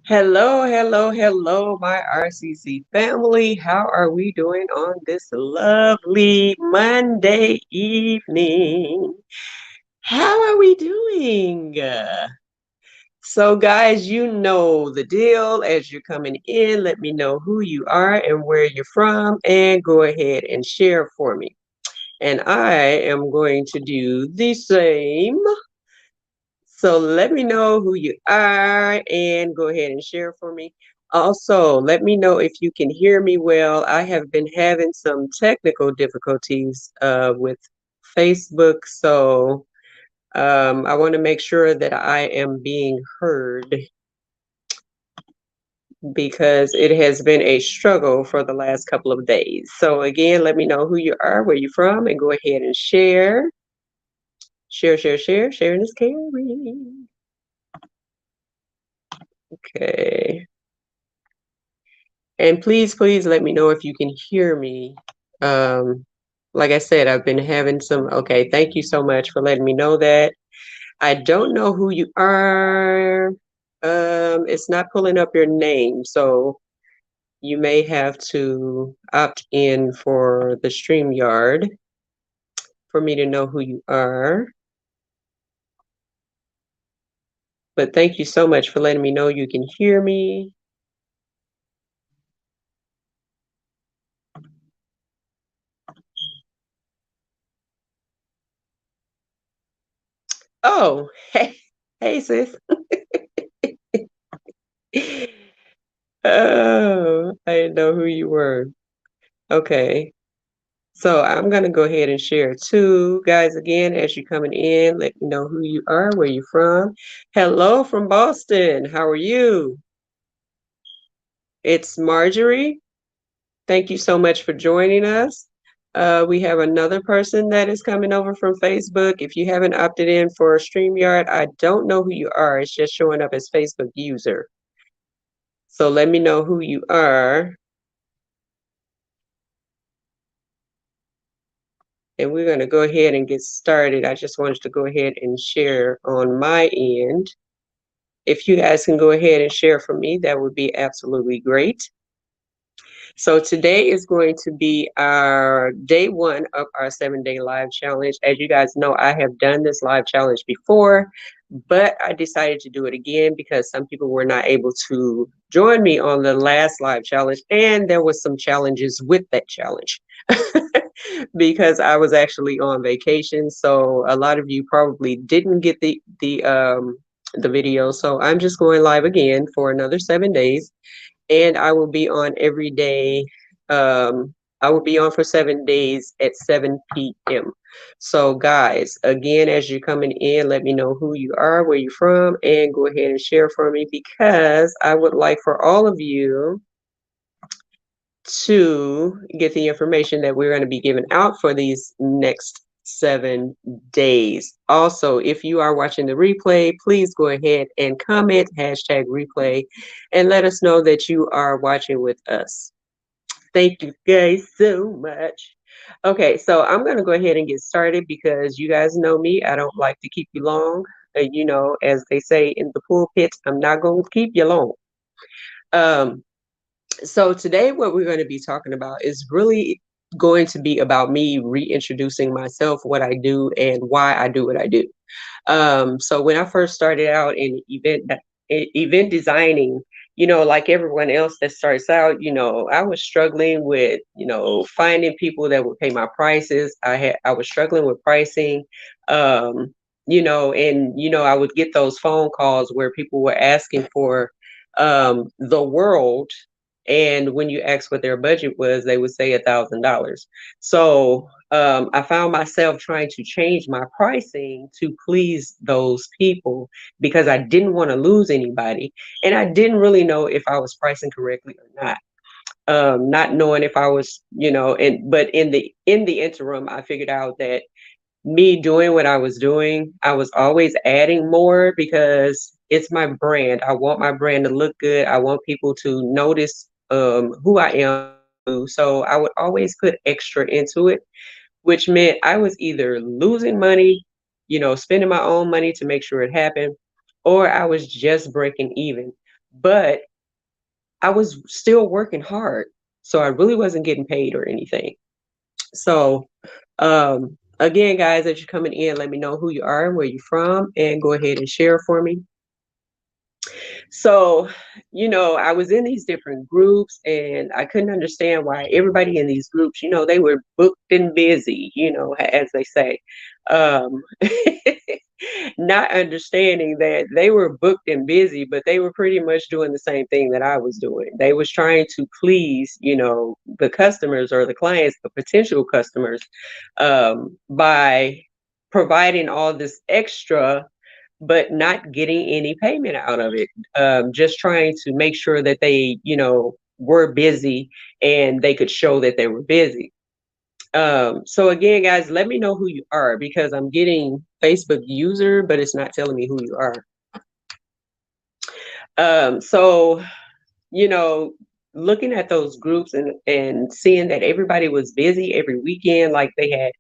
Hello, hello, hello, my RCC family. How are we doing on this lovely Monday evening? How are we doing? So, guys, you know the deal. As you're coming in, let me know who you are and where you're from, and go ahead and share for me. And I am going to do the same. So let me know who you are and go ahead and share for me. Also, let me know if you can hear me well. I have been having some technical difficulties with Facebook, so I want to make sure that I am being heard because it has been a struggle for the last couple of days. So again, let me know who you are, where you're from, and go ahead and share. Share, share, share. Sharing is caring. Okay. And please, please let me know if you can hear me. Um, like I said, I've been having some. Okay, thank you so much for letting me know that. I don't know who you are. It's not pulling up your name, so you may have to opt in for the StreamYard for me to know who you are. But thank you so much for letting me know you can hear me. Oh, hey, hey, sis. Oh, I didn't know who you were. Okay. So I'm gonna go ahead and share too. Guys, again, as you're coming in, let me know who you are, where you're from. Hello from Boston. How are you? It's Marjorie. Thank you so much for joining us. We have another person that is coming over from Facebook. If you haven't opted in for StreamYard, I don't know who you are. It's just showing up as Facebook user. So let me know who you are. And we're going to go ahead and get started. I just wanted to go ahead and share on my end. If you guys can go ahead and share for me, that would be absolutely great. So today is going to be our day one of our 7-day live challenge. As you guys know, I have done this live challenge before, but I decided to do it again because some people were not able to join me on the last live challenge, and there was some challenges with that challenge. Because I was actually on vacation, so a lot of you probably didn't get the video. So I'm just going live again for another 7 days, and I will be on every day. I will be on for 7 days at 7 p.m. So, guys, again, as you're coming in, let me know who you are, where you're from, and go ahead and share for me because I would like for all of you to get the information that we're going to be giving out for these next 7 days. Also, if you are watching the replay, please go ahead and comment #replay and let us know that you are watching with us. Thank you guys so much. Okay, so I'm going to go ahead and get started because you guys know me. I don't like to keep you long. As they say in the pulpit, I'm not going to keep you long. So today what we're going to be talking about is really going to be about me reintroducing myself, what I do, and why I do what I do. So when I first started out in event designing, like everyone else that starts out, I was struggling with, finding people that would pay my prices. I was struggling with pricing. I would get those phone calls where people were asking for the world, and when you asked what their budget was, they would say $1,000. So I found myself trying to change my pricing to please those people because I didn't want to lose anybody, and I didn't really know if I was pricing correctly or not. Not knowing if I was, but in the interim, I figured out that me doing what I was doing, I was always adding more because it's my brand. I want my brand to look good. I want people to notice who I am. So I would always put extra into it, which meant I was either losing money, spending my own money to make sure it happened, or I was just breaking even. but I was still working hard. So I really wasn't getting paid or anything. So, again, guys, as you're coming in, let me know who you are and where you're from, and go ahead and share for me. So, I was in these different groups and I couldn't understand why everybody in these groups, they were booked and busy, as they say. Um, not understanding that they were booked and busy, but they were pretty much doing the same thing that I was doing. They was trying to please, the customers or the clients, the potential customers, by providing all this extra but not getting any payment out of it. Just trying to make sure that they, were busy and they could show that they were busy. So again, guys, let me know who you are because I'm getting Facebook user, but it's not telling me who you are. So, you know, looking at those groups and seeing that everybody was busy every weekend, like they had,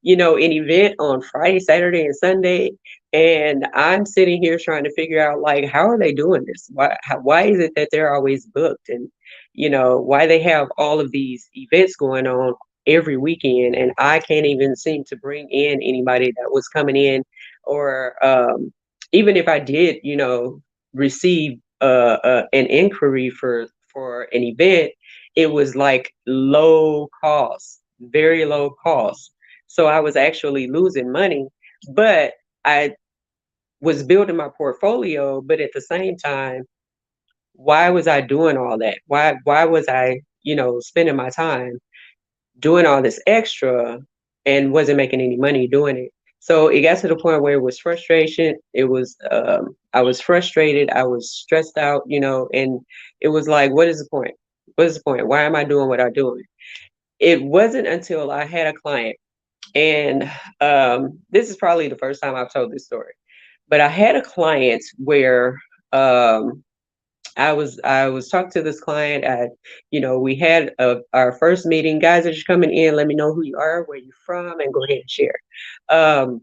an event on Friday, Saturday, and Sunday. And I'm sitting here trying to figure out, like, how are they doing this? Why is it that they're always booked? And, why they have all of these events going on every weekend, and I can't even seem to bring in anybody that was coming in, or even if I did, receive an inquiry for an event, it was like low cost, very low cost. So I was actually losing money, but I was building my portfolio. But at the same time, why was I doing all that? Why was I, spending my time doing all this extra and wasn't making any money doing it? So it got to the point where it was frustration. It was I was frustrated, I was stressed out, and it was like, what is the point? What is the point? Why am I doing what I'm doing? It wasn't until I had a client, and this is probably the first time I've told this story, but I had a client where um, I was talking to this client. We had our first meeting. Guys, as you're coming in, let me know who you are, where you're from, and go ahead and share. Um,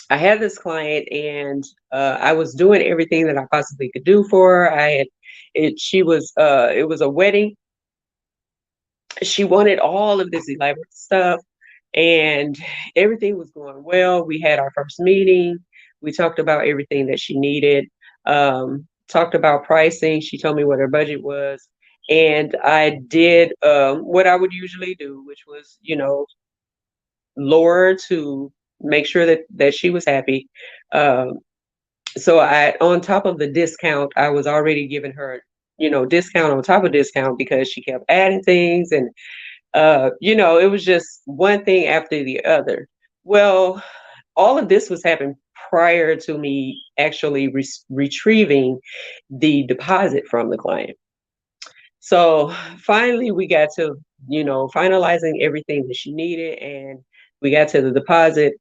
I had this client, and I was doing everything that I possibly could do for her. I had it. She was. It was a wedding. She wanted all of this elaborate stuff, and everything was going well. We had our first meeting. We talked about everything that she needed. Talked about pricing. She told me what her budget was, and I did what I would usually do, which was, lower to make sure that she was happy. Um, so I, on top of the discount, I was already giving her, discount on top of discount because she kept adding things, and it was just one thing after the other. Well, all of this was happening prior to me actually retrieving the deposit from the client. So finally, we got to, finalizing everything that she needed, and we got to the deposit.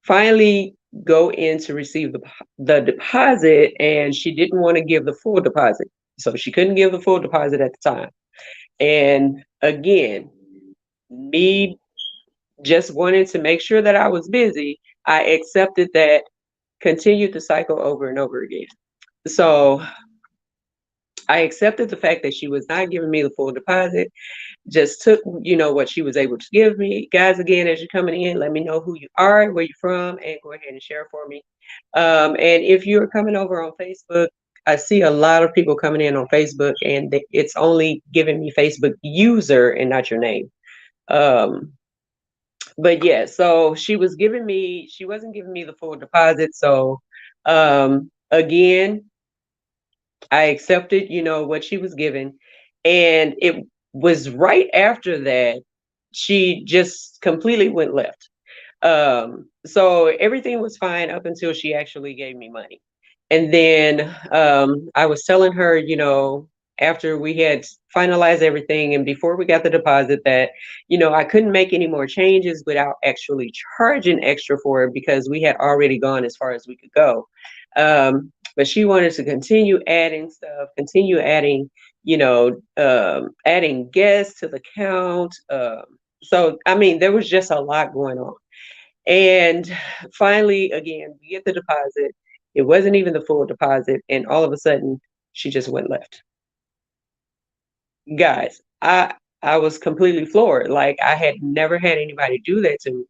Finally, go in to receive the deposit, and she didn't want to give the full deposit, so she couldn't give the full deposit at the time. And again, me just wanted to make sure that I was busy, I accepted that, continued the cycle over and over again. So I accepted the fact that she was not giving me the full deposit, just took, what she was able to give me. Guys, again, as you're coming in, let me know who you are, where you're from, and go ahead and share for me. And if you're coming over on Facebook, I see a lot of people coming in on Facebook, and it's only giving me Facebook user and not your name. Um, but yeah, so she wasn't giving me the full deposit. So again, I accepted, what she was given. And it was right after that, she just completely went left. So everything was fine up until she actually gave me money. And then I was telling her, after we had finalized everything and before we got the deposit, that, I couldn't make any more changes without actually charging extra for it because we had already gone as far as we could go. But she wanted to continue adding stuff, continue adding, adding guests to the count. So, I mean, there was just a lot going on. And finally, again, we get the deposit. It wasn't even the full deposit. And all of a sudden, She just went left. Guys, I was completely floored. Like I had never had anybody do that to me.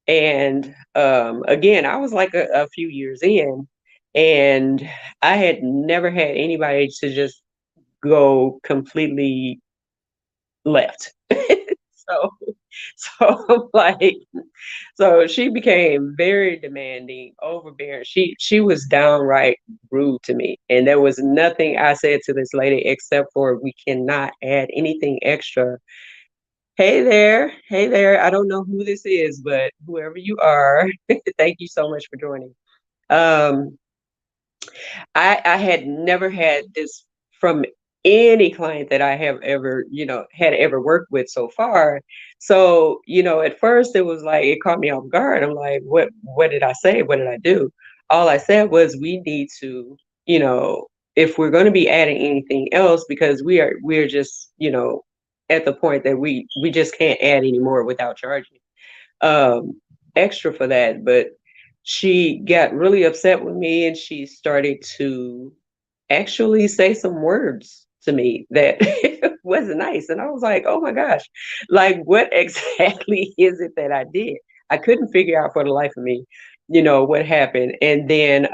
And again, I was like a few years in, and I had never had anybody to just go completely left. So, so I'm like, so she became very demanding, overbearing. She was downright rude to me, and there was nothing I said to this lady except for we cannot add anything extra. Hey there. I don't know who this is, but whoever you are, thank you so much for joining. Um, I had never had this from any client that I have ever, had ever worked with so far. So, at first it was like it caught me off guard. I'm like, what did I say? What did I do? All I said was we need to, you know, if we're going to be adding anything else, because we're just, at the point that we just can't add anymore without charging um extra for that. But she got really upset with me and she started to actually say some words to me that wasn't nice. And I was like, oh my gosh, like what exactly is it that I did? I couldn't figure out for the life of me, what happened. And then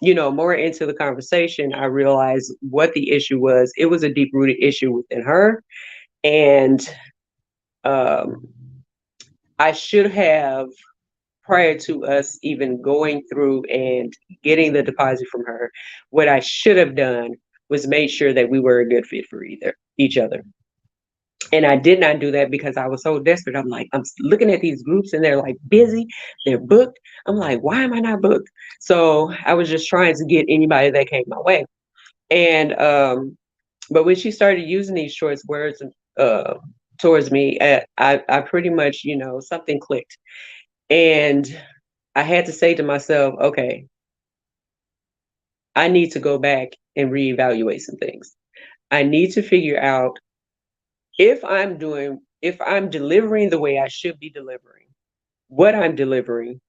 more into the conversation, I realized what the issue was. It was a deep rooted issue within her. And um I should have, prior to us even going through and getting the deposit from her, what I should have done was made sure that we were a good fit for either each other. And I did not do that because I was so desperate. I'm like, looking at these groups and they're like busy, they're booked. I'm like, why am I not booked? So I was just trying to get anybody that came my way. And but when she started using these choice words uh towards me, I pretty much, something clicked. And I had to say to myself, okay, I need to go back and reevaluate some things. I need to figure out if I'm delivering the way I should be delivering, what I'm delivering,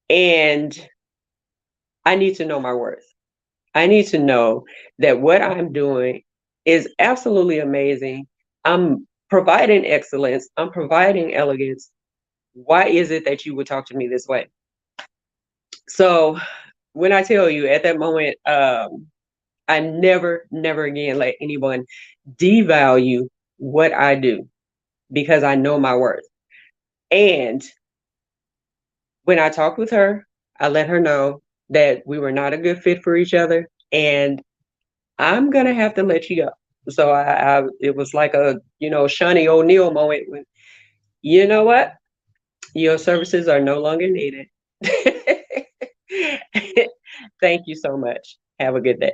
and I need to know my worth. I need to know that what I'm doing is absolutely amazing. I'm providing excellence, I'm providing elegance. Why is it that you would talk to me this way? So when I tell you at that moment, I never again let anyone devalue what I do because I know my worth. And when I talked with her, I let her know that we were not a good fit for each other, and I'm gonna have to let you go. So it was like a Shawnee O'Neal moment when, you know what, your services are no longer needed. Thank you so much. Have a good day.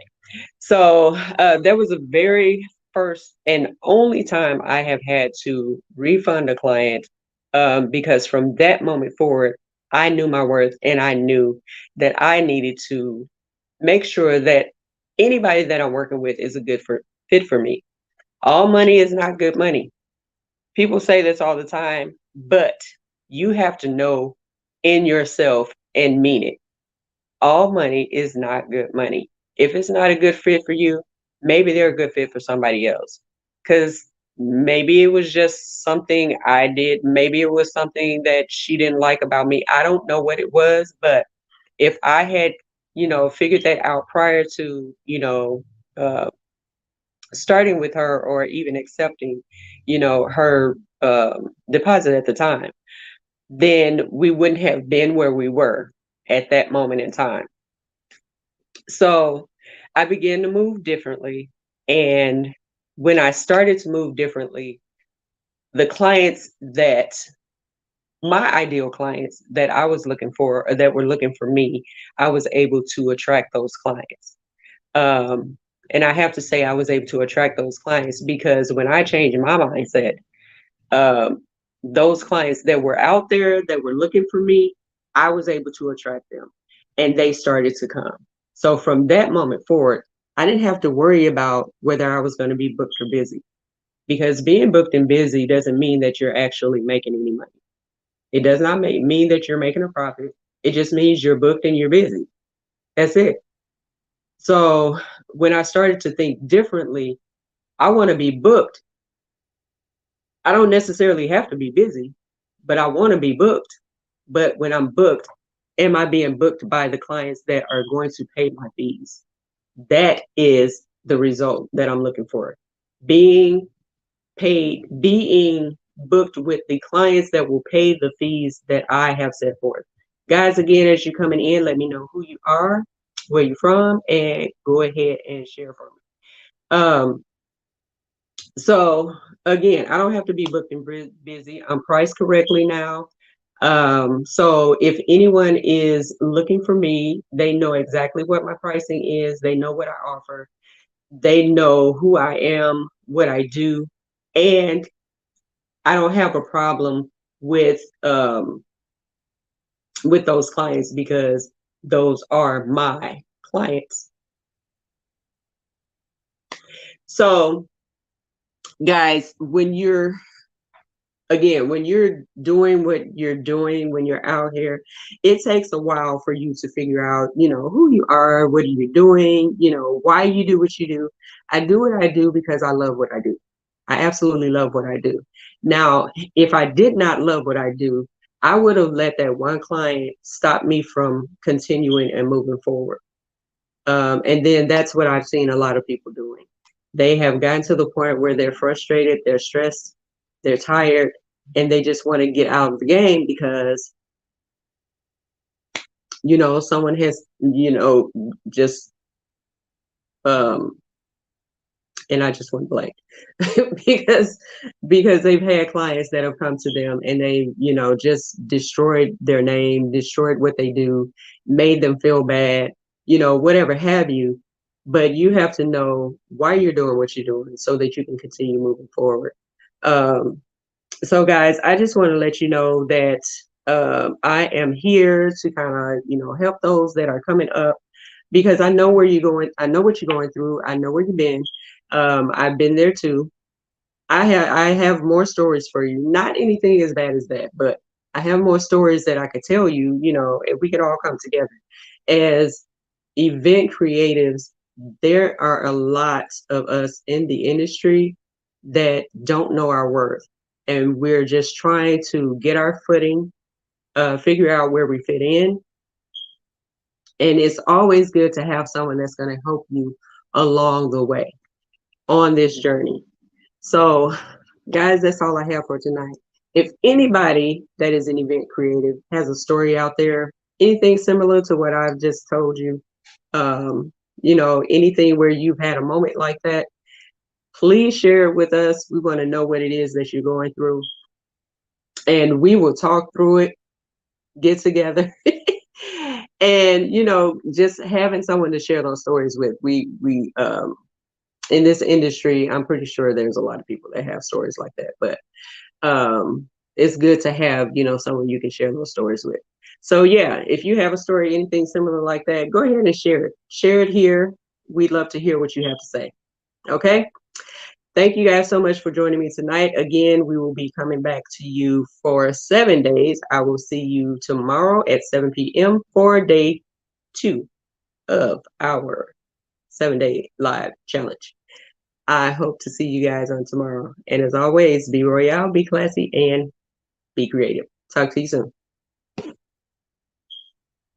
So that was a very first and only time I have had to refund a client, because from that moment forward, I knew my worth and I knew that I needed to make sure that anybody that I'm working with is a fit for me. All money is not good money. People say this all the time, but you have to know in yourself and mean it. All money is not good money. If it's not a good fit for you, maybe they're a good fit for somebody else. Because maybe it was just something I did. Maybe it was something that she didn't like about me. I don't know what it was, but if I had, figured that out prior to, uh, starting with her or even accepting, her deposit at the time, then we wouldn't have been where we were at that moment in time. So I began to move differently. And when I started to move differently, the clients that my ideal clients that I was looking for or that were looking for me, I was able to attract those clients. Um, and I have to say, I was able to attract those clients because when I changed my mindset, um, those clients that were out there that were looking for me, I was able to attract them and they started to come. So from that moment forward, I didn't have to worry about whether I was going to be booked or busy, because being booked and busy doesn't mean that you're actually making any money. It does not mean that you're making a profit. It just means you're booked and you're busy. That's it. So when I started to think differently, I want to be booked. I don't necessarily have to be busy, but I want to be booked. But when I'm booked, am I being booked by the clients that are going to pay my fees? That is the result that I'm looking for. Being paid, being booked with the clients that will pay the fees that I have set forth. Guys, again, as you're coming in, let me know who you are, where you're from, and go ahead and share for me. So again, I don't have to be booked and busy. I'm priced correctly now. So if anyone is looking for me, they know exactly what my pricing is. They know what I offer. They know who I am, what I do, and I don't have a problem with those clients because those are my clients. So guys, when you're doing what you're doing, when you're out here, it takes a while for you to figure out, who you are, what are you doing, why you do what you do. I do what I do because I love what I do. I absolutely love what I do. Now, if I did not love what I do, I would have let that one client stop me from continuing and moving forward. And then that's what I've seen a lot of people doing. They have gotten to the point where they're frustrated, they're stressed, they're tired, and they just want to get out of the game because, someone has, just, um, and I just went blank because they've had clients that have come to them and they, just destroyed their name, destroyed what they do, made them feel bad, whatever have you. But you have to know why you're doing what you're doing so that you can continue moving forward. Um, so guys, I just want to let you know that I am here to kind of, help those that are coming up because I know where you're going. I know what you're going through. I know where you've been. I've been there too. I have more stories for you. Not anything as bad as that, but I have more stories that I could tell you, if we could all come together. As event creatives, there are a lot of us in the industry that don't know our worth. And we're just trying to get our footing, figure out where we fit in. And it's always good to have someone that's going to help you along the way on this journey. So, guys, that's all I have for tonight. If anybody that is an event creative has a story out there, anything similar to what I've just told you, anything where you've had a moment like that, please share it with us. We want to know what it is that you're going through. And we will talk through it, get together. And, just having someone to share those stories with. We in this industry, I'm pretty sure there's a lot of people that have stories like that. But it's good to have, someone you can share those stories with. So yeah, if you have a story, anything similar like that, go ahead and share it. Share it here. We'd love to hear what you have to say. Okay. Thank you guys so much for joining me tonight. Again, we will be coming back to you for 7 days. I will see you tomorrow at 7 p.m. for day 2 of our 7-day live challenge. I hope to see you guys on tomorrow. And as always, be royale, be classy, and be creative. Talk to you soon.